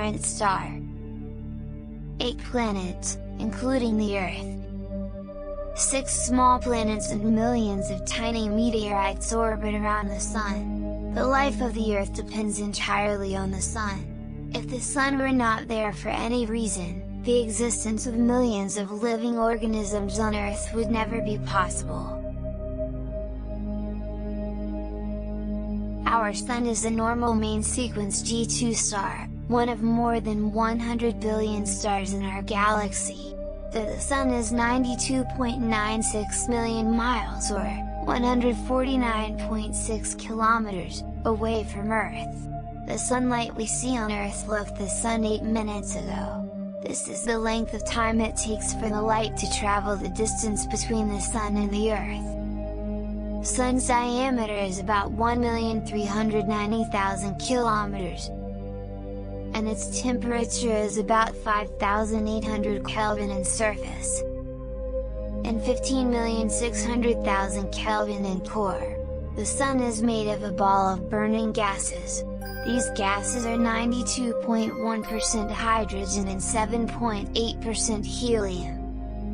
giant star. 8 planets, including the Earth. 6 small planets and millions of tiny meteorites orbit around the Sun. The life of the Earth depends entirely on the Sun. If the Sun were not there for any reason, the existence of millions of living organisms on Earth would never be possible. Our Sun is a normal main sequence G2 star, one of more than 100 billion stars in our galaxy. The Sun is 92.96 million miles or 149.6 kilometers away from Earth. The sunlight we see on Earth left the Sun 8 minutes ago. This is the length of time it takes for the light to travel the distance between the Sun and the Earth. Sun's diameter is about 1,390,000 kilometers, and its temperature is about 5,800 Kelvin in surface, and 15,600,000 Kelvin in core. The Sun is made of a ball of burning gases. These gases are 92.1% hydrogen and 7.8% helium.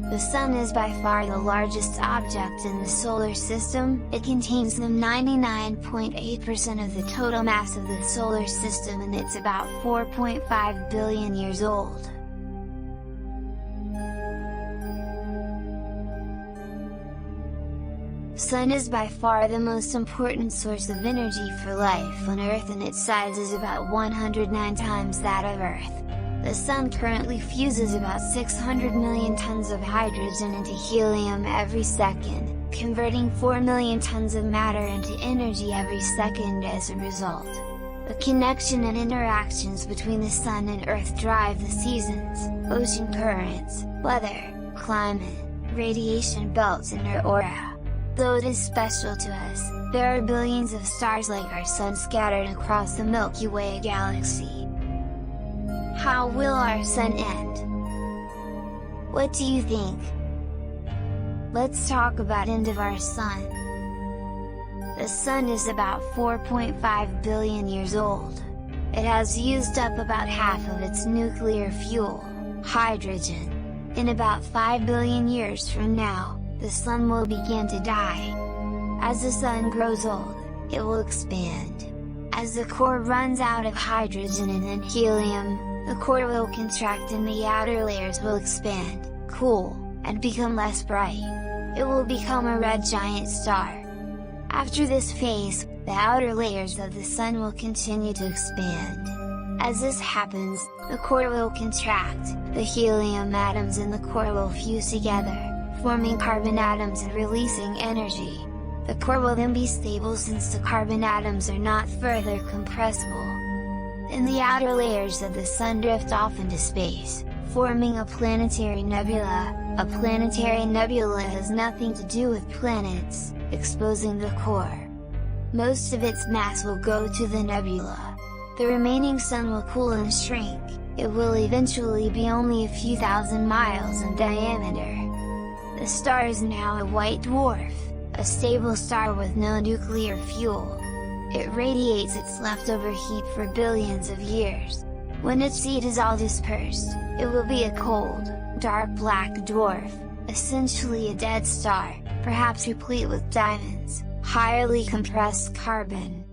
The Sun is by far the largest object in the solar system. It contains the 99.8% of the total mass of the solar system, and it's about 4.5 billion years old. Sun is by far the most important source of energy for life on Earth, and its size is about 109 times that of Earth. The Sun currently fuses about 600 million tons of hydrogen into helium every second, converting 4 million tons of matter into energy every second as a result. The connection and interactions between the Sun and Earth drive the seasons, ocean currents, weather, climate, radiation belts and our aura. Though it is special to us, there are billions of stars like our Sun scattered across the Milky Way galaxy. How will our Sun end? What do you think? Let's talk about end of our Sun. The Sun is about 4.5 billion years old. It has used up about half of its nuclear fuel, hydrogen. In about 5 billion years from now, the Sun will begin to die. As the Sun grows old, it will expand. As the core runs out of hydrogen and then helium, the core will contract and the outer layers will expand, cool, and become less bright. It will become a red giant star. After this phase, the outer layers of the Sun will continue to expand. As this happens, the core will contract, the helium atoms in the core will fuse together, forming carbon atoms and releasing energy. The core will then be stable since the carbon atoms are not further compressible. Then the outer layers of the Sun drift off into space, forming a planetary nebula. A planetary nebula has nothing to do with planets, exposing the core. Most of its mass will go to the nebula. The remaining Sun will cool and shrink. It will eventually be only a few thousand miles in diameter. The star is now a white dwarf, a stable star with no nuclear fuel. It radiates its leftover heat for billions of years. When its heat is all dispersed, it will be a cold, dark black dwarf, essentially a dead star, perhaps replete with diamonds, highly compressed carbon,